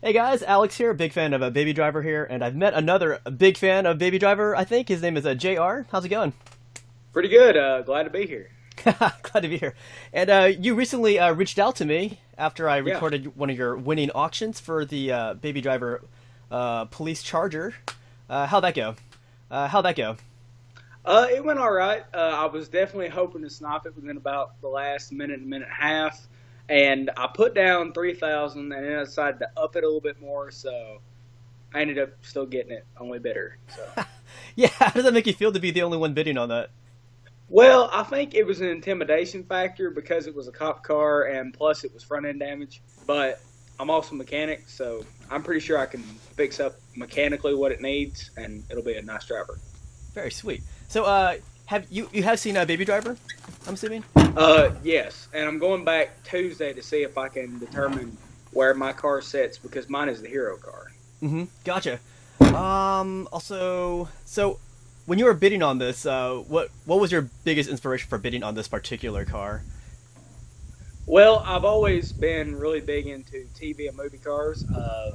Hey guys, Alex here, big fan of Baby Driver here, and I've met another big fan of Baby Driver, I think. His name is JR. How's it going? Pretty good. Glad to be here. Glad to be here. And you recently reached out to me after I Yeah. recorded one of your winning auctions for the Baby Driver police charger. How'd that go? How'd that go? It went all right. I was definitely hoping to snap it within about the last minute, minute and a half, and I put down 3,000, and then I decided to up it a little bit more. So I ended up still getting it, only bidder. So. Yeah, how does that make you feel to be the only one bidding on that? Well, I think it was an intimidation factor because it was a cop car, and plus it was front end damage. But I'm also a mechanic, so I'm pretty sure I can fix up mechanically what it needs, and it'll be a nice driver. Very sweet. So, have you have seen Baby Driver? I'm assuming. Yes, and I'm going back Tuesday to see if I can determine where my car sits because mine is the hero car. Gotcha. Also, so when you were bidding on this, what was your biggest inspiration for bidding on this particular car? Well, I've always been really big into TV and movie cars.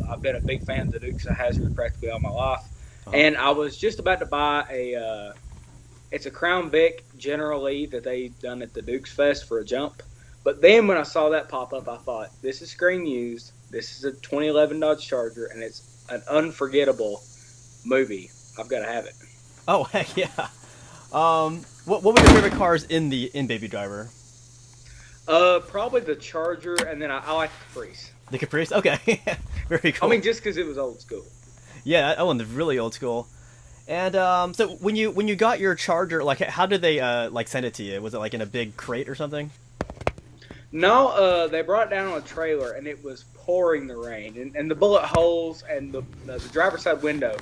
I've been a big fan of the Dukes of Hazzard practically all my life, and I was just about to buy a. It's a Crown Vic General Lee that they done at the Dukes Fest for a jump. But then when I saw that pop up, I thought, this is screen used. This is a 2011 Dodge Charger, and it's an unforgettable movie. I've got to have it. Oh heck yeah. What were your favorite cars in Baby Driver? Probably the Charger, and then I like the Caprice. The Caprice. Okay, very I cool. mean, just because it was old school. Yeah, that one's really old school. And so when you got your charger, like how did they like send it to you? Was it like in a big crate or something? No, they brought it down on a trailer, and it was pouring the rain, and the bullet holes and the driver's side window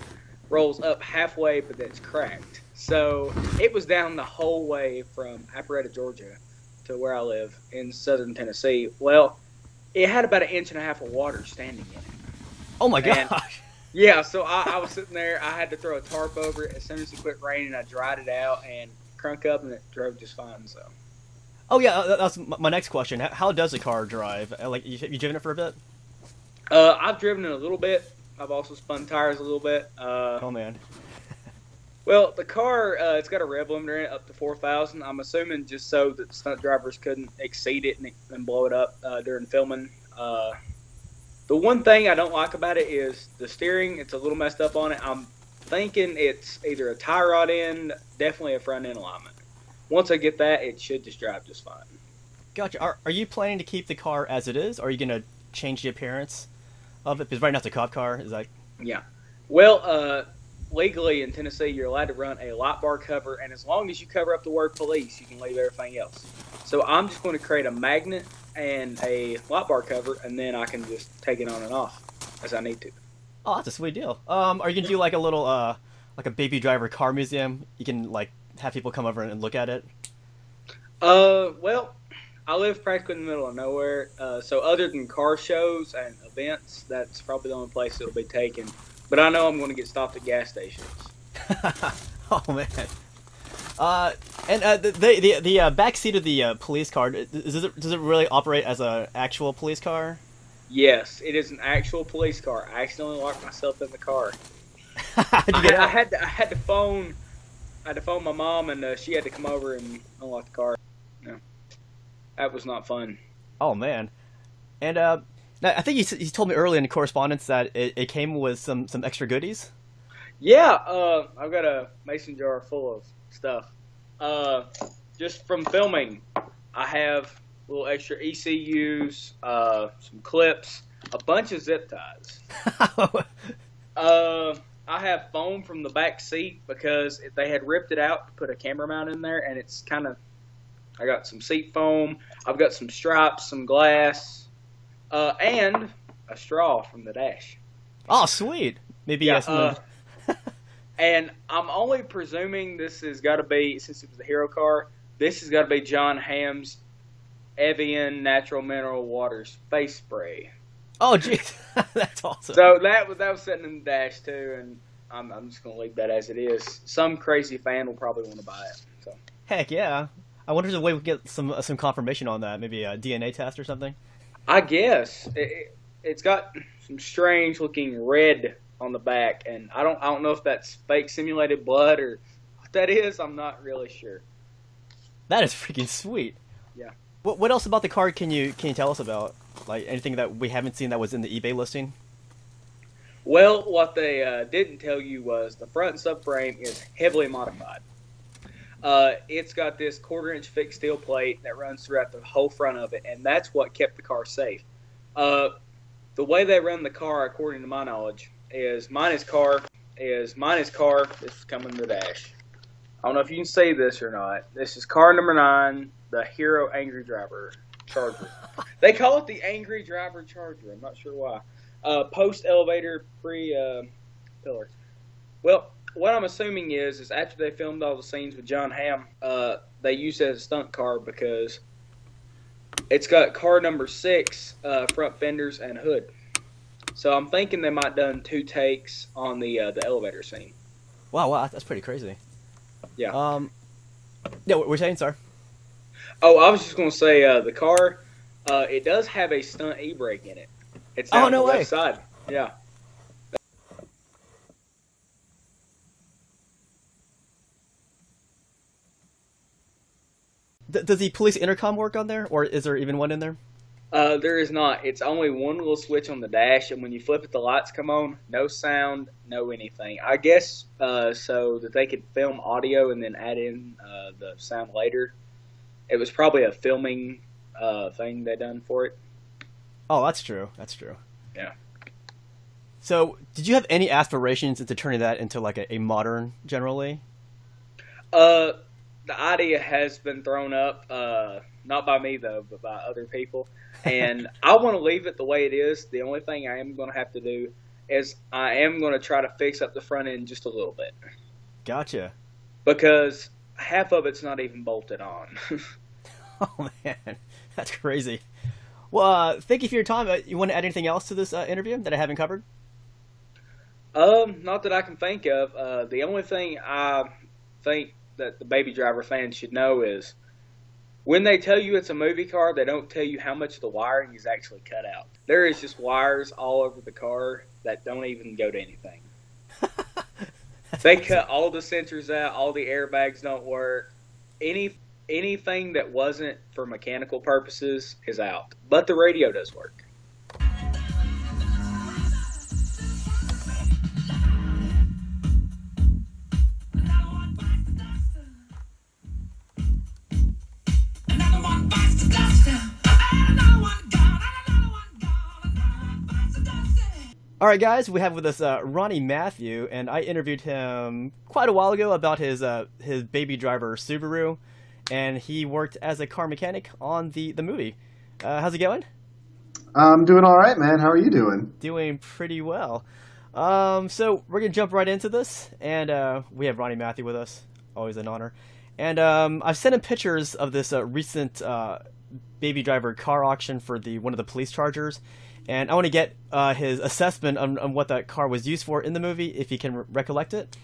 rolls up halfway, but it's cracked. So it was down the whole way from Alpharetta, Georgia, to where I live in southern Tennessee. Well, it had about an inch and a half of water standing in it. Oh my And gosh. yeah, so I was sitting there. I had to throw a tarp over it. As soon as it quit raining, I dried it out and crunk up, and it drove just fine. So, Oh yeah, that's my next question. How does a car drive? Like you driven it for a bit? I've driven it a little bit. I've also spun tires a little bit. Oh man. Well, the car, it's got a rev limiter in it up to 4,000. I'm assuming just so that stunt drivers couldn't exceed it and blow it up during filming. The one thing I don't like about it is the steering. It's a little messed up on it. I'm thinking it's either a tie rod end, definitely a front end alignment. Once I get that, it should just drive just fine. Gotcha. Are you planning to keep the car as it is, or are you gonna change the appearance of it? Because right now it's a cop car. Is that? Yeah. Well, legally in Tennessee, you're allowed to run a light bar cover, and as long as you cover up the word police, you can leave everything else. So I'm just going to create a magnet and a light bar cover, and then I can just take it on and off as I need to. Oh, that's a sweet deal. Are you gonna do like a little like a Baby Driver car museum? You can like have people come over and look at it. Well, I live practically in the middle of nowhere, so other than car shows and events, that's probably the only place it'll be taken. But I know I'm going to get stopped at gas stations. Oh man. And the back seat of the police car, does it really operate as a actual police car? Yes, it is an actual police car. I accidentally locked myself in the car. How'd you get I out? had to phone. I had to phone my mom, and she had to come over and unlock the car. No, that was not fun. Oh man. And now, I think you told me earlier in the correspondence that it came with some extra goodies. Yeah, I've got a mason jar full of stuff. Just from filming, I have little extra ECUs, some clips, a bunch of zip ties. I have foam from the back seat because they had ripped it out to put a camera mount in there, and it's kind of. I got some seat foam. I've got some stripes, some glass, and a straw from the dash. Oh, sweet. Maybe Yeah, some. and I'm only presuming this has got to be, since it was a hero car, this has got to be Jon Hamm's Evian Natural Mineral Waters face spray. Oh, jeez. That's awesome. So that was sitting in the dash too, and I'm just gonna leave that as it is. Some crazy fan will probably want to buy it. So Heck yeah. I wonder if there's a way we can get some confirmation on that. Maybe a DNA test or something. I guess it's got some strange looking red on the back, and I don't know if that's fake simulated blood or what that is. I'm not really sure. That is freaking sweet. Yeah. What else about the car can you tell us about? Like anything that we haven't seen that was in the eBay listing? Well, what they didn't tell you was the front subframe is heavily modified. It's got this quarter-inch fixed steel plate that runs throughout the whole front of it, and that's what kept the car safe. The way they run the car, according to my knowledge, is mine is car. This is coming to the dash. I don't know if you can see this or not. This is car number 9, the Hero Angry Driver Charger. They call it the Angry Driver Charger. I'm not sure why. Post elevator, pre pillar. Well, what I'm assuming is after they filmed all the scenes with Jon Hamm, they used it as a stunt car because it's got car number 6 front fenders and hood. So I'm thinking they might have done 2 takes on the elevator scene. Wow, that's pretty crazy. Yeah. Yeah, what we're saying, sir. Oh, I was just gonna say the car. It does have a stunt e-brake in it. It's out on the left side. Yeah. Does the police intercom work on there, or is there even one in there? There is not. It's only one little switch on the dash, and when you flip it, the lights come on. No sound, no anything. I guess so that they could film audio and then add in the sound later. It was probably a filming thing they done for it. Oh, that's true. That's true. Yeah. So, did you have any aspirations into turning that into like a modern, generally? The idea has been thrown up, not by me though, but by other people. And I want to leave it the way it is. The only thing I am going to have to do is I am going to try to fix up the front end just a little bit. Gotcha. Because half of it's not even bolted on. Oh man, that's crazy. Well, thank you for your time. You want to add anything else to this interview that I haven't covered? Not that I can think of. The only thing I think that the Baby Driver fans should know is when they tell you it's a movie car, they don't tell you how much of the wiring is actually cut out. There is just wires all over the car that don't even go to anything. They cut all the sensors out, all the airbags don't work. Anything that wasn't for mechanical purposes is out. But the radio does work. All right, guys, we have with us Ronnie Matthew, and I interviewed him quite a while ago about his Baby Driver Subaru, and he worked as a car mechanic on the movie. How's it going? I'm doing all right, man. How are you doing? Doing pretty well. So we're gonna jump right into this, and we have Ronnie Matthew with us. Always an honor. And I've sent him pictures of this recent Baby Driver car auction for one of the police chargers. And I want to get his assessment on what that car was used for in the movie, if he can recollect it.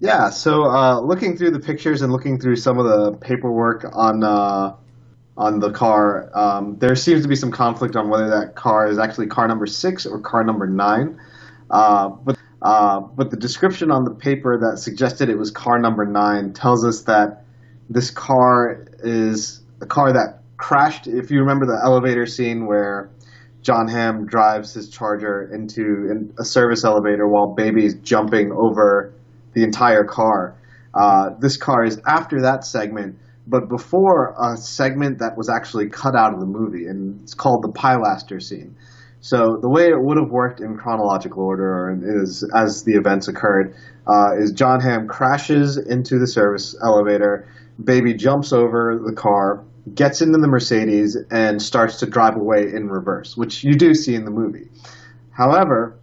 Yeah, so looking through the pictures and looking through some of the paperwork on the car, there seems to be some conflict on whether that car is actually car number 6 or car number 9. But the description on the paper that suggested it was car number 9 tells us that this car is a car that crashed. If you remember the elevator scene where Jon Hamm drives his Charger into a service elevator while Baby's jumping over the entire car. This car is after that segment, but before a segment that was actually cut out of the movie, and it's called the Pilaster scene. So the way it would have worked in chronological order is as the events occurred, is Jon Hamm crashes into the service elevator, Baby jumps over the car, gets into the Mercedes, and starts to drive away in reverse, which you do see in the movie. However,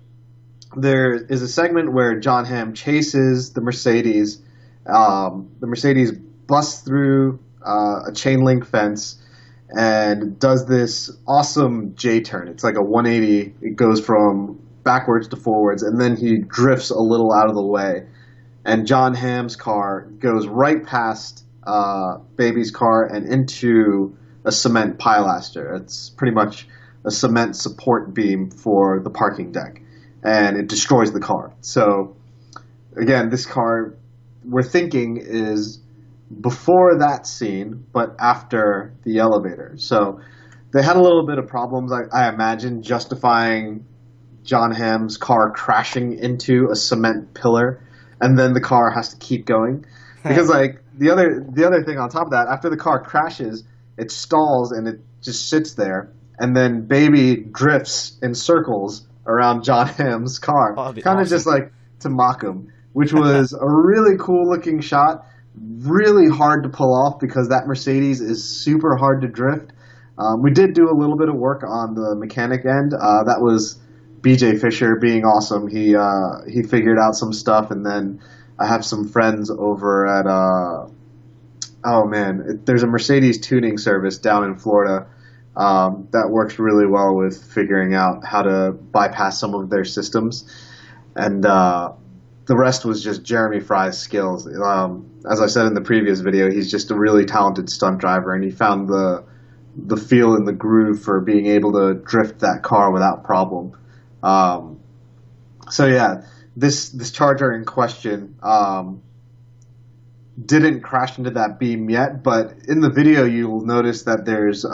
there is a segment where Jon Hamm chases the Mercedes. The Mercedes busts through a chain link fence and does this awesome J-turn. It's like a 180. It goes from backwards to forwards, and then he drifts a little out of the way. And Jon Hamm's car goes right past Baby's car and into a cement pilaster. It's pretty much a cement support beam for the parking deck, and it destroys the car. So again, this car, we're thinking, is before that scene, but after the elevator. So they had a little bit of problems, I imagine, justifying Jon Hamm's car crashing into a cement pillar, and then the car has to keep going. Because like the other thing on top of that, after the car crashes, it stalls and it just sits there, and then Baby drifts in circles around Jon Hamm's car, kind of awesome. just like to mock him, which was a really cool looking shot. Really hard to pull off because that Mercedes is super hard to drift. We did do a little bit of work on the mechanic end. That was BJ Fisher being awesome. He figured out some stuff, and then I have some friends over at there's a Mercedes tuning service down in Florida that works really well with figuring out how to bypass some of their systems, and the rest was just Jeremy Fry's skills. As I said in the previous video, he's just a really talented stunt driver, and he found the feel and the groove for being able to drift that car without problem. So yeah, this Charger in question didn't crash into that beam yet, but in the video you'll notice that there's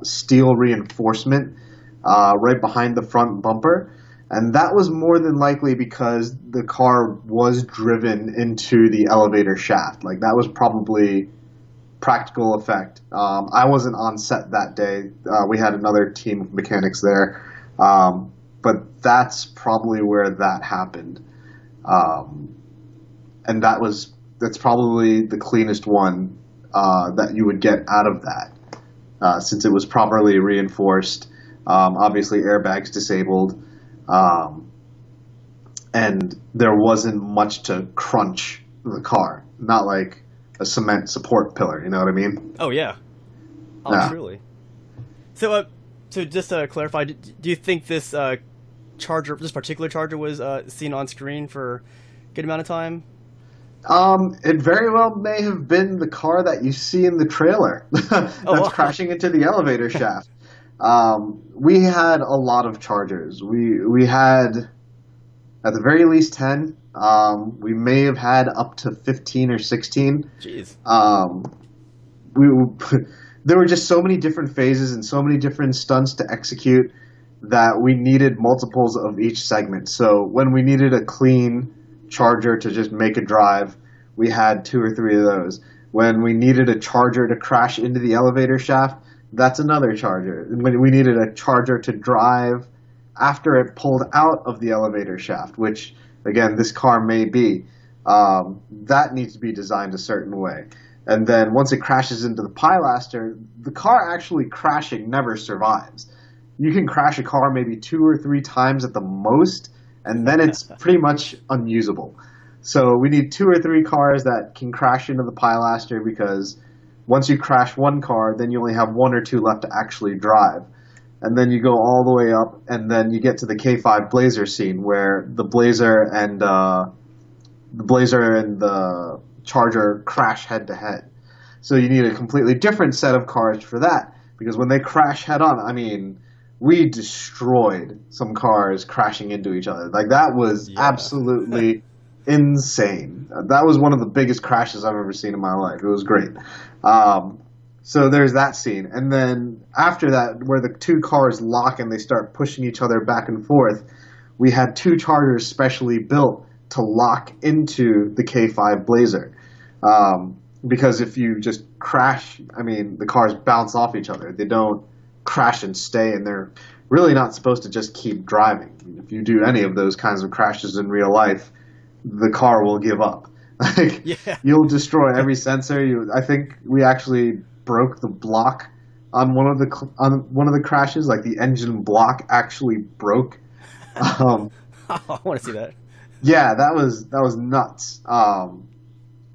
steel reinforcement right behind the front bumper. And that was more than likely because the car was driven into the elevator shaft. Like, that was probably practical effect. I wasn't on set that day. We had another team of mechanics there. But that's probably where that happened. And that's probably the cleanest one that you would get out of that, since it was properly reinforced. Obviously, airbags disabled. And there wasn't much to crunch the car, not like a cement support pillar. You know what I mean? Oh yeah. Oh, Yeah. truly. So just to clarify, do you think this this particular Charger, was seen on screen for a good amount of time? It very well may have been the car that you see in the trailer that's wow. crashing into the elevator shaft. We had a lot of Chargers. We had, at the very least, 10. We may have had up to 15 or 16. Jeez. There were just so many different phases and so many different stunts to execute that we needed multiples of each segment. So when we needed a clean Charger to just make a drive, we had 2 or 3 of those. When we needed a Charger to crash into the elevator shaft, that's another Charger. When we needed a Charger to drive after it pulled out of the elevator shaft, which, again, this car may be, that needs to be designed a certain way. And then once it crashes into the pilaster, the car actually crashing never survives. You can crash a car maybe 2 or 3 times at the most, and then it's pretty much unusable. So we need 2 or 3 cars that can crash into the pilaster, because once you crash one car, then you only have 1 or 2 left to actually drive. And then you go all the way up, and then you get to the K5 Blazer scene, where the Blazer and the Charger crash head to head. So you need a completely different set of cars for that, because when they crash head on, I mean, we destroyed some cars crashing into each other. Like, that was absolutely insane. That was one of the biggest crashes I've ever seen in my life. It was great. So there's that scene. And then after that, where the 2 cars lock and they start pushing each other back and forth, we had 2 Chargers specially built to lock into the K5 Blazer. Because if you just crash, I mean, the cars bounce off each other. They don't crash and stay, and they're really not supposed to just keep driving. If you do any of those kinds of crashes in real life, the car will give up. Like, you'll destroy every sensor. I think we actually broke the block on one of the crashes. Like, the engine block actually broke. I want to see that. Yeah, that was nuts.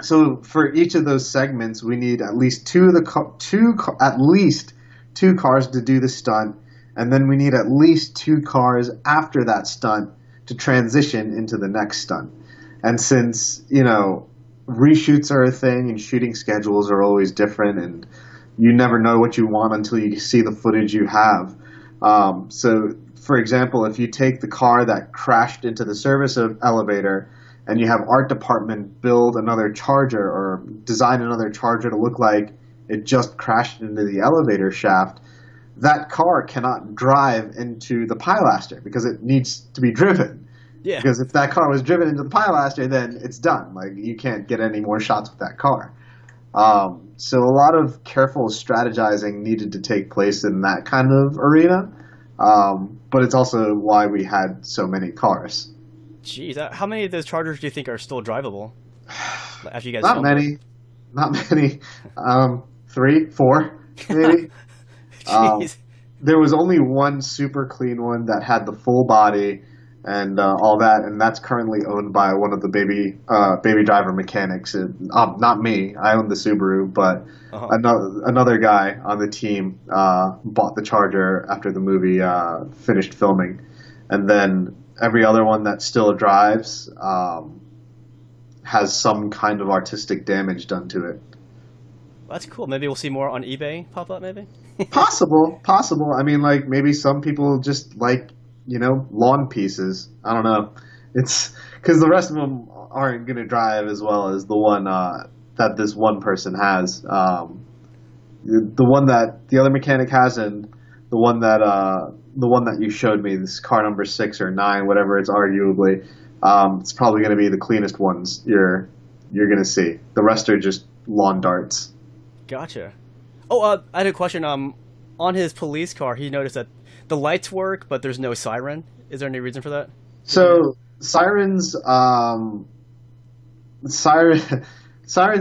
So for each of those segments, we need at least at least 2 cars to do the stunt, and then we need at least 2 cars after that stunt to transition into the next stunt. And since, reshoots are a thing and shooting schedules are always different, and you never know what you want until you see the footage you have, So, for example, if you take the car that crashed into the service elevator and you have art department build another charger or design another charger to look like it just crashed into the elevator shaft, that car cannot drive into the pilaster because it needs to be driven. Yeah. Because if that car was driven into the pilaster, then it's done. Like, you can't get any more shots with that car. So a lot of careful strategizing needed to take place in that kind of arena. But it's also why we had so many cars. Jeez, how many of those chargers do you think are still drivable? After you guys Not filmed many. Not many. 3, 4, maybe. Jeez. There was only one super clean one that had the full body and all that, and that's currently owned by one of the baby driver mechanics. Not me. I own the Subaru, but another guy on the team bought the Charger after the movie finished filming, and then every other one that still drives has some kind of artistic damage done to it. That's cool. Maybe we'll see more on eBay pop up, maybe? Possible. I mean, like, maybe some people just like, lawn pieces. I don't know. It's because the rest of them aren't going to drive as well as the one that this one person has. The one that the other mechanic has, and the one that you showed me, this car number 6 or 9, whatever it's arguably, it's probably going to be the cleanest ones you're going to see. The rest are just lawn darts. Gotcha. Oh, I had a question. On his police car, he noticed that the lights work, but there's no siren. Is there any reason for that? So sirens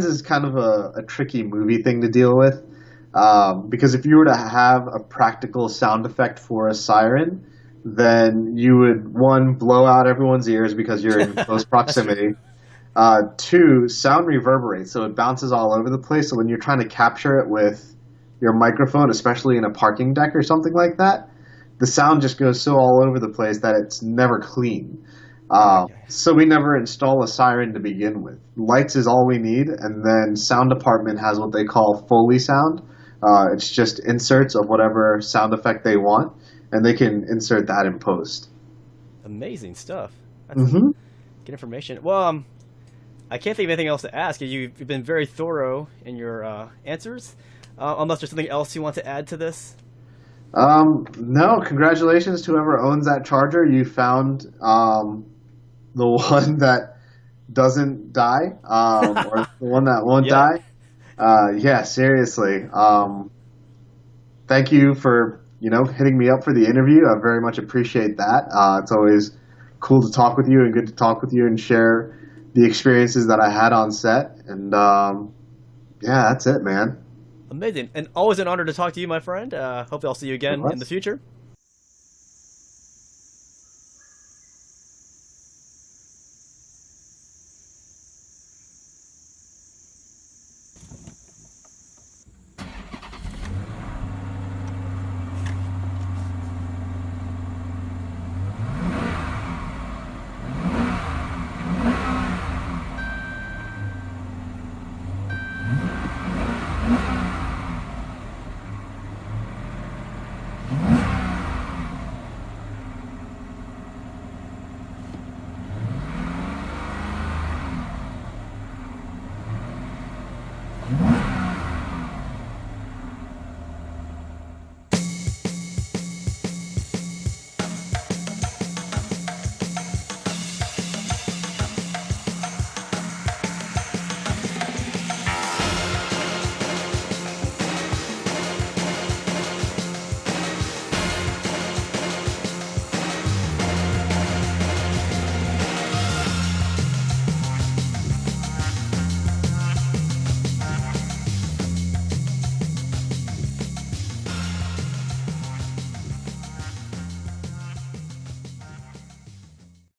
is kind of a tricky movie thing to deal with, because if you were to have a practical sound effect for a siren, then you would, 1, blow out everyone's ears because you're in close proximity. 2, sound reverberates, so it bounces all over the place. So when you're trying to capture it with your microphone, especially in a parking deck or something like that, the sound just goes so all over the place that it's never clean. So we never install a siren to begin with. Lights is all we need, and then sound department has what they call Foley sound. It's just inserts of whatever sound effect they want, and they can insert that in post. Amazing stuff. That's good information. Well, I can't think of anything else to ask. You've been very thorough in your answers. Unless there's something else you want to add to this? No, congratulations to whoever owns that Charger. You found the one that doesn't die, or the one that won't die. Yeah, seriously. Thank you for, hitting me up for the interview. I very much appreciate that. It's always cool to talk with you and good to talk with you and share the experiences that I had on set. And yeah, that's it, man. Amazing. And always an honor to talk to you, my friend. Hopefully I'll see you again in the future.